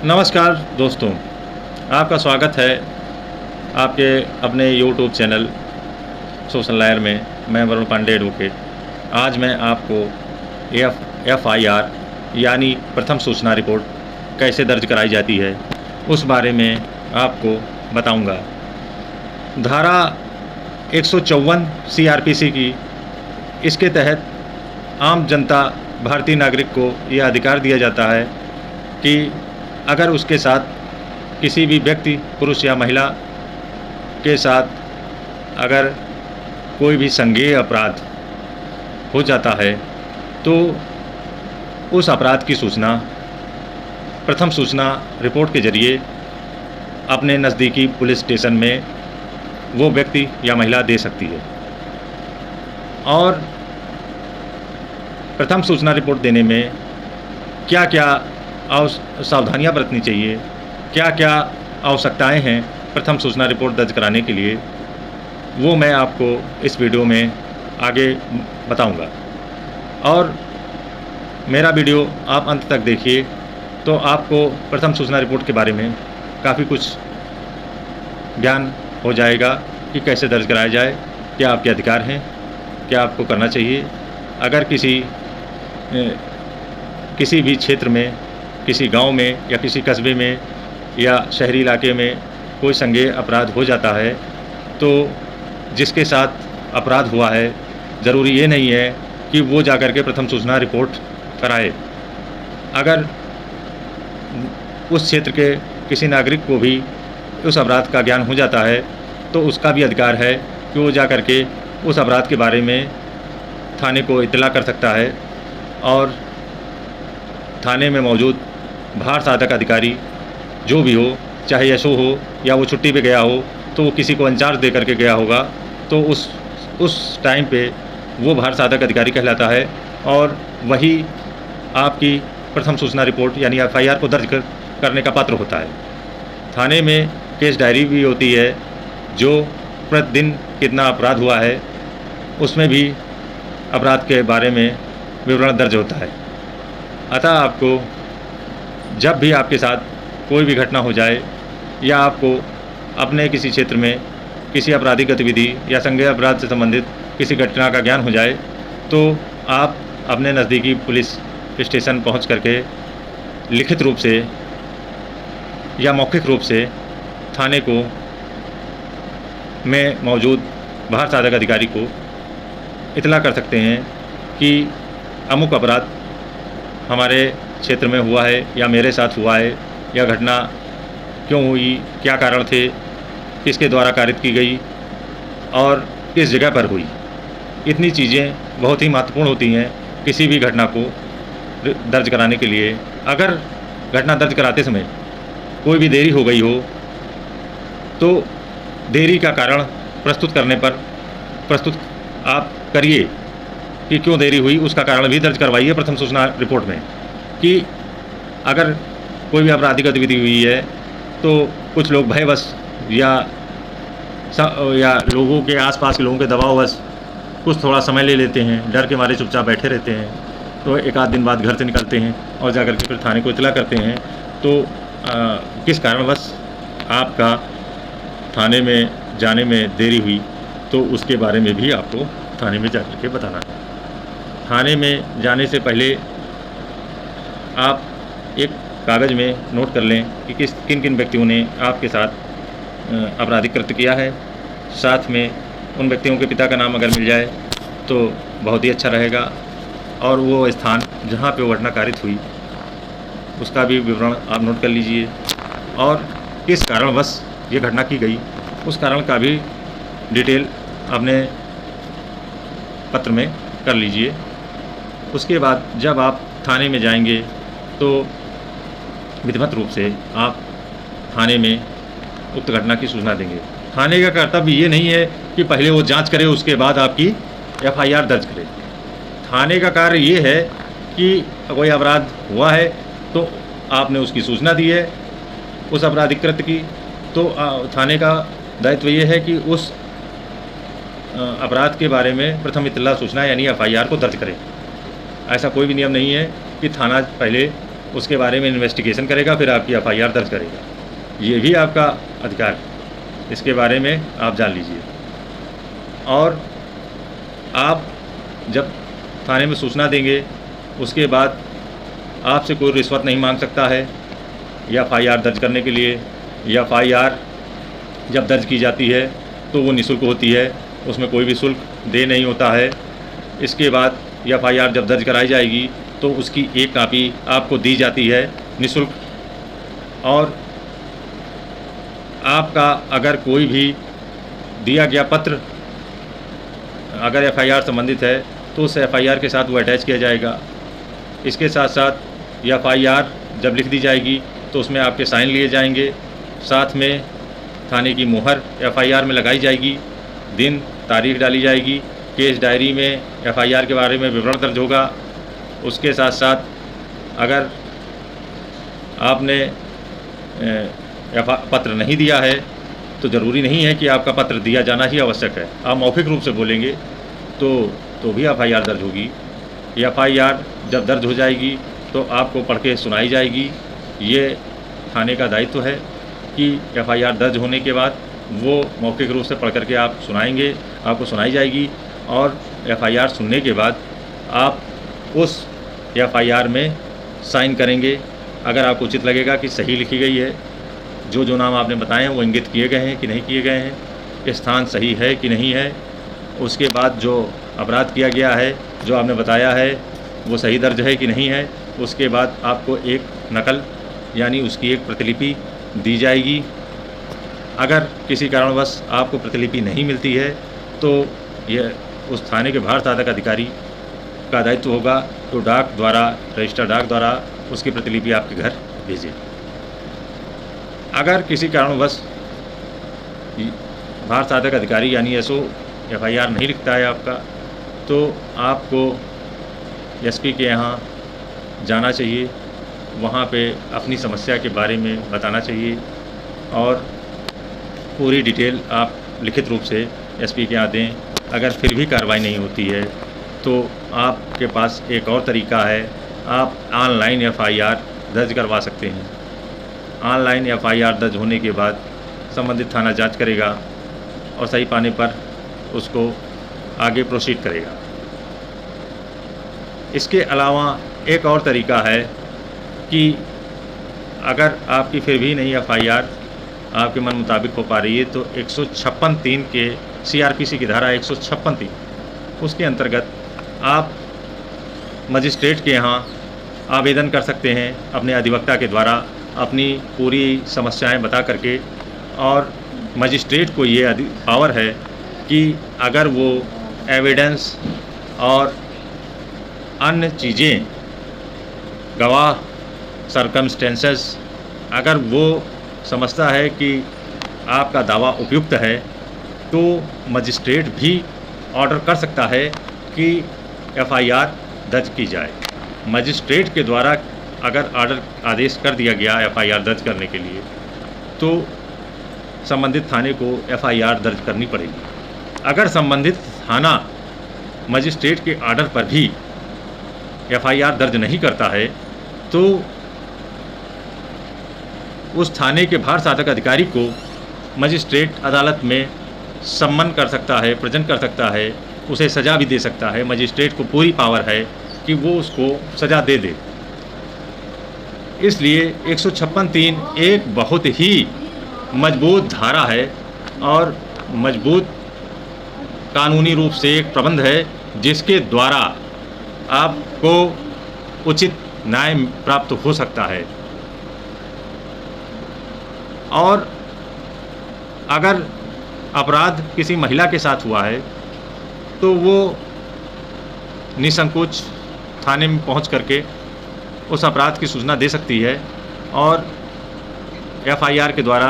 नमस्कार दोस्तों, आपका स्वागत है आपके अपने यूट्यूब चैनल सोशल लायर में। मैं वरुण पांडे एडवोकेट। आज मैं आपको एफआईआर यानी प्रथम सूचना रिपोर्ट कैसे दर्ज कराई जाती है उस बारे में आपको बताऊंगा। धारा 154 सीआरपीसी की, इसके तहत आम जनता भारतीय नागरिक को यह अधिकार दिया जाता है कि अगर उसके साथ किसी भी व्यक्ति, पुरुष या महिला के साथ अगर कोई भी संज्ञेय अपराध हो जाता है तो उस अपराध की सूचना प्रथम सूचना रिपोर्ट के ज़रिए अपने नज़दीकी पुलिस स्टेशन में वो व्यक्ति या महिला दे सकती है। और प्रथम सूचना रिपोर्ट देने में क्या क्या सावधानियां बरतनी चाहिए, क्या क्या आवश्यकताएं हैं प्रथम सूचना रिपोर्ट दर्ज कराने के लिए, वो मैं आपको इस वीडियो में आगे बताऊंगा। और मेरा वीडियो आप अंत तक देखिए तो आपको प्रथम सूचना रिपोर्ट के बारे में काफ़ी कुछ ज्ञान हो जाएगा कि कैसे दर्ज कराया जाए, क्या आपके अधिकार हैं, क्या आपको करना चाहिए। अगर किसी भी क्षेत्र में, किसी गांव में या किसी कस्बे में या शहरी इलाके में कोई संज्ञेय अपराध हो जाता है तो जिसके साथ अपराध हुआ है ज़रूरी ये नहीं है कि वो जाकर के प्रथम सूचना रिपोर्ट कराए। अगर उस क्षेत्र के किसी नागरिक को भी उस अपराध का ज्ञान हो जाता है तो उसका भी अधिकार है कि वो जाकर के उस अपराध के बारे में थाने को इत्तला कर सकता है। और थाने में मौजूद भार साधक अधिकारी जो भी हो, चाहे एसओ हो या वो छुट्टी पे गया हो, तो वो किसी को इंचार्ज दे करके गया होगा तो उस टाइम पे वो भार साधक अधिकारी कहलाता है और वही आपकी प्रथम सूचना रिपोर्ट यानी एफआईआर को दर्ज करने का पात्र होता है। थाने में केस डायरी भी होती है जो प्रतिदिन कितना अपराध हुआ है उसमें भी अपराध के बारे में विवरण दर्ज होता है। अतः आपको जब भी आपके साथ कोई भी घटना हो जाए या आपको अपने किसी क्षेत्र में किसी आपराधिक गतिविधि या संज्ञेय अपराध से संबंधित किसी घटना का ज्ञान हो जाए तो आप अपने नज़दीकी पुलिस स्टेशन पहुंच करके लिखित रूप से या मौखिक रूप से थाने को में मौजूद भार साधक अधिकारी को इत्तला कर सकते हैं कि अमुक अपराध हमारे क्षेत्र में हुआ है या मेरे साथ हुआ है, या घटना क्यों हुई, क्या कारण थे, किसके द्वारा कारित की गई और किस जगह पर हुई। इतनी चीज़ें बहुत ही महत्वपूर्ण होती हैं किसी भी घटना को दर्ज कराने के लिए। अगर घटना दर्ज कराते समय कोई भी देरी हो गई हो तो देरी का कारण प्रस्तुत करने पर प्रस्तुत आप करिए कि क्यों देरी हुई, उसका कारण भी दर्ज करवाइए प्रथम सूचना रिपोर्ट में। कि अगर कोई भी आपराधिक गतिविधि हुई है तो कुछ लोग भयवश या लोगों के आसपास के लोगों के दबाववश कुछ थोड़ा समय ले लेते हैं, डर के मारे चुपचाप बैठे रहते हैं, तो एक आध दिन बाद घर से निकलते हैं और जाकर के फिर थाने को इत्तला करते हैं। तो किस कारणवश आपका थाने में जाने में देरी हुई तो उसके बारे में भी आपको थाने में जाकर के बताना है। थाने में जाने से पहले आप एक कागज़ में नोट कर लें कि किन किन व्यक्तियों ने आपके साथ आपराधिक कृत्य किया है। साथ में उन व्यक्तियों के पिता का नाम अगर मिल जाए तो बहुत ही अच्छा रहेगा, और वो स्थान जहाँ पे वो घटना कारित हुई उसका भी विवरण आप नोट कर लीजिए, और किस कारणवश ये घटना की गई उस कारण का भी डिटेल अपने पत्र में कर लीजिए। उसके बाद जब आप थाने में जाएंगे तो विधिवत रूप से आप थाने में उक्त घटना की सूचना देंगे। थाने का कर्तव्य ये नहीं है कि पहले वो जांच करे उसके बाद आपकी एफआईआर दर्ज करे। थाने का कार्य ये है कि कोई अपराध हुआ है तो आपने उसकी सूचना दी है उस आपराधिक कृत्य की, तो थाने का दायित्व ये है कि उस अपराध के बारे में प्रथम इत्तला सूचना यानी एफआईआर को दर्ज करें। ऐसा कोई भी नियम नहीं है कि थाना पहले उसके बारे में इन्वेस्टिगेशन करेगा, फिर आपकी एफआईआर दर्ज करेगा। ये भी आपका अधिकार है, इसके बारे में आप जान लीजिए। और आप जब थाने में सूचना देंगे, उसके बाद आपसे कोई रिश्वत नहीं मांग सकता है या एफआईआर दर्ज करने के लिए। या एफआईआर जब दर्ज की जाती है तो वो निःशुल्क होती है, उसमें कोई भी शुल्क दे नहीं होता है। इसके बाद एफआईआर जब दर्ज कराई जाएगी तो उसकी एक कॉपी आपको दी जाती है निःशुल्क। और आपका अगर कोई भी दिया गया पत्र अगर एफआईआर संबंधित है तो उस एफआईआर के साथ वो अटैच किया जाएगा। इसके साथ साथ एफआईआर जब लिख दी जाएगी तो उसमें आपके साइन लिए जाएंगे, साथ में थाने की मुहर एफआईआर में लगाई जाएगी, दिन तारीख डाली जाएगी, केस डायरी में एफआईआर के बारे में विवरण दर्ज होगा। उसके साथ साथ अगर आपने पत्र नहीं दिया है तो ज़रूरी नहीं है कि आपका पत्र दिया जाना ही आवश्यक है। आप मौखिक रूप से बोलेंगे तो भी एफआईआर दर्ज होगी। एफआईआर जब दर्ज हो जाएगी तो आपको पढ़ के सुनाई जाएगी। ये थाने का दायित्व है कि एफआईआर दर्ज होने के बाद वो मौखिक रूप से पढ़ करके आप सुनाएंगे, आपको सुनाई जाएगी। और एफआईआर सुनने के बाद आप उस एफआईआर में साइन करेंगे। अगर आपको उचित लगेगा कि सही लिखी गई है, जो नाम आपने बताए हैं वो इंगित किए गए हैं कि नहीं किए गए हैं, स्थान सही है कि नहीं है, उसके बाद जो अपराध किया गया है जो आपने बताया है वो सही दर्ज है कि नहीं है, उसके बाद आपको एक नकल यानी उसकी एक प्रतिलिपि दी जाएगी। अगर किसी कारणवश आपको प्रतिलिपि नहीं मिलती है तो यह उस थाने के भार साधक अधिकारी का दायित्व होगा तो डाक द्वारा, रजिस्टर डाक द्वारा उसकी प्रतिलिपि आपके घर भेजें। अगर किसी कारणवश भार साधक अधिकारी यानी एसओ एफआईआर नहीं लिखता है आपका, तो आपको एसपी के यहाँ जाना चाहिए, वहाँ पे अपनी समस्या के बारे में बताना चाहिए और पूरी डिटेल आप लिखित रूप से एसपी के यहाँ दें। अगर फिर भी कार्रवाई नहीं होती है तो आपके पास एक और तरीका है, आप ऑनलाइन एफआईआर दर्ज करवा सकते हैं। ऑनलाइन एफआईआर दर्ज होने के बाद संबंधित थाना जांच करेगा और सही पाने पर उसको आगे प्रोसीड करेगा। इसके अलावा एक और तरीका है कि अगर आपकी फिर भी नहीं एफआईआर आपके मन मुताबिक हो पा रही है तो 156(3) के सीआरपीसी की धारा 156(3) उसके अंतर्गत आप मजिस्ट्रेट के यहाँ आवेदन कर सकते हैं अपने अधिवक्ता के द्वारा अपनी पूरी समस्याएं बता करके। और मजिस्ट्रेट को ये पावर है कि अगर वो एविडेंस और अन्य चीज़ें, गवाह, सरकमस्टेंसेस, अगर वो समझता है कि आपका दावा उपयुक्त है तो मजिस्ट्रेट भी ऑर्डर कर सकता है कि एफआईआर दर्ज की जाए। मजिस्ट्रेट के द्वारा अगर आदेश कर दिया गया एफआईआर दर्ज करने के लिए तो संबंधित थाने को एफआईआर दर्ज करनी पड़ेगी। अगर संबंधित थाना मजिस्ट्रेट के आर्डर पर भी एफआईआर दर्ज नहीं करता है तो उस थाने के भार साधक अधिकारी को मजिस्ट्रेट अदालत में सम्मन कर सकता है, प्रेजेंट कर सकता है, उसे सज़ा भी दे सकता है। मजिस्ट्रेट को पूरी पावर है कि वो उसको सज़ा दे दे। इसलिए 156(3) एक बहुत ही मजबूत धारा है और मजबूत कानूनी रूप से एक प्रबंध है जिसके द्वारा आपको उचित न्याय प्राप्त हो सकता है। और अगर अपराध किसी महिला के साथ हुआ है तो वो निसंकोच थाने में पहुंच करके उस अपराध की सूचना दे सकती है और एफआईआर के द्वारा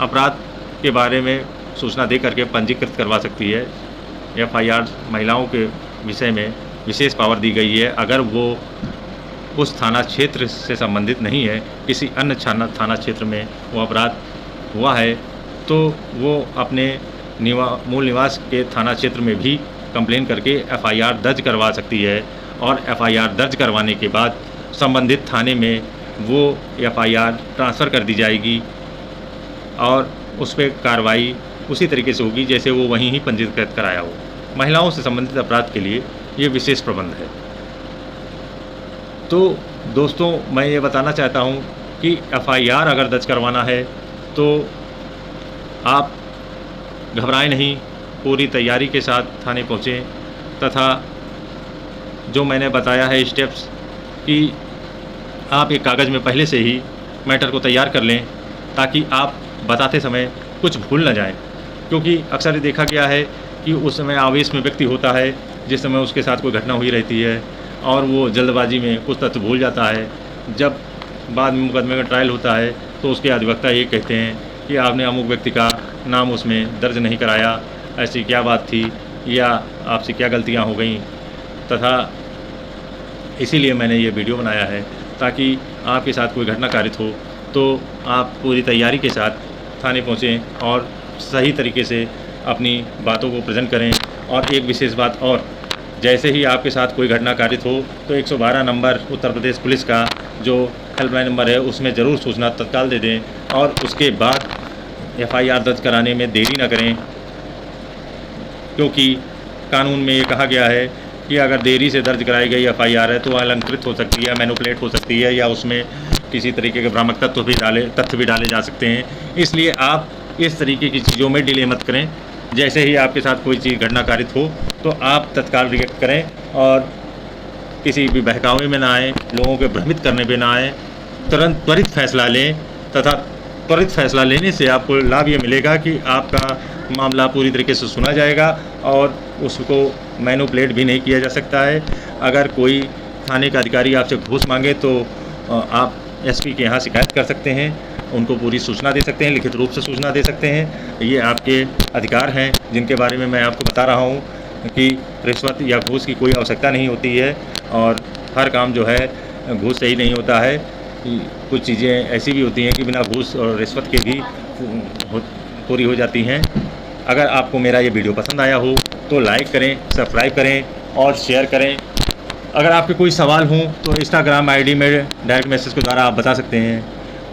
अपराध के बारे में सूचना दे करके पंजीकृत करवा सकती है। एफआईआर महिलाओं के विषय में विशेष पावर दी गई है। अगर वो उस थाना क्षेत्र से संबंधित नहीं है, किसी अन्य थाना क्षेत्र में वो अपराध हुआ है तो वो अपने मूल निवास के थाना क्षेत्र में भी कंप्लेन करके एफआईआर दर्ज करवा सकती है। और एफआईआर दर्ज करवाने के बाद संबंधित थाने में वो एफआईआर ट्रांसफ़र कर दी जाएगी और उस पे कार्रवाई उसी तरीके से होगी जैसे वो वहीं ही पंजीकृत कराया हो। महिलाओं से संबंधित अपराध के लिए ये विशेष प्रबंध है। तो दोस्तों, मैं ये बताना चाहता हूँ कि एफआईआर अगर दर्ज करवाना है तो आप घबराएं नहीं, पूरी तैयारी के साथ थाने पहुँचें तथा जो मैंने बताया है स्टेप्स कि आप एक कागज़ में पहले से ही मैटर को तैयार कर लें ताकि आप बताते समय कुछ भूल न जाएं, क्योंकि अक्सर देखा गया है कि उस समय आवेश में व्यक्ति होता है जिस समय उसके साथ कोई घटना हुई रहती है और वो जल्दबाजी में कुछ तथ्य भूल जाता है। जब बाद में मुकदमे का ट्रायल होता है तो उसके अधिवक्ता ये कहते हैं कि आपने अमुक व्यक्ति का नाम उसमें दर्ज नहीं कराया, ऐसी क्या बात थी या आपसे क्या गलतियां हो गई, तथा इसीलिए मैंने ये वीडियो बनाया है ताकि आपके साथ कोई घटना कारित हो तो आप पूरी तैयारी के साथ थाने पहुँचें और सही तरीके से अपनी बातों को प्रेजेंट करें। और एक विशेष बात और, जैसे ही आपके साथ कोई घटना कारित हो तो 112 नंबर उत्तर प्रदेश पुलिस का जो हेल्पलाइन नंबर है उसमें ज़रूर सूचना तत्काल दे दें और उसके बाद एफआईआर दर्ज कराने में देरी न करें, क्योंकि कानून में ये कहा गया है कि अगर देरी से दर्ज कराई गई एफआईआर है तो अलंकृत हो सकती है, मैनिपुलेट हो सकती है या उसमें किसी तरीके के भ्रामक तथ्य भी डाले जा सकते हैं। इसलिए आप इस तरीके की चीज़ों में डिले मत करें। जैसे ही आपके साथ कोई चीज़ घटना कारित हो तो आप तत्काल रिएक्ट करें और किसी भी बहकावे में ना आएँ, लोगों के भ्रमित करने पे ना आएँ, त्वरित फैसला लें तथा त्वरित फैसला लेने से आपको लाभ ये मिलेगा कि आपका मामला पूरी तरीके से सुना जाएगा और उसको मैनिपुलेट भी नहीं किया जा सकता है। अगर कोई थाने का अधिकारी आपसे घूस मांगे तो आप एसपी के यहाँ शिकायत कर सकते हैं, उनको पूरी सूचना दे सकते हैं, लिखित रूप से सूचना दे सकते हैं। ये आपके अधिकार हैं जिनके बारे में मैं आपको बता रहा हूँ कि रिश्वत या घूस की कोई आवश्यकता नहीं होती है और हर काम जो है घूस से ही नहीं होता है। कुछ चीज़ें ऐसी भी होती हैं कि बिना घूस और रिश्वत के भी पूरी हो जाती हैं। अगर आपको मेरा ये वीडियो पसंद आया हो तो लाइक करें, सब्सक्राइब करें और शेयर करें। अगर आपके कोई सवाल हों तो इंस्टाग्राम आईडी में डायरेक्ट मैसेज के द्वारा आप बता सकते हैं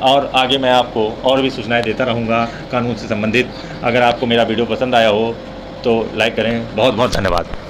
और आगे मैं आपको और भी सूचनाएं देता रहूँगा कानून से संबंधित। अगर आपको मेरा वीडियो पसंद आया हो तो लाइक करें। बहुत बहुत धन्यवाद।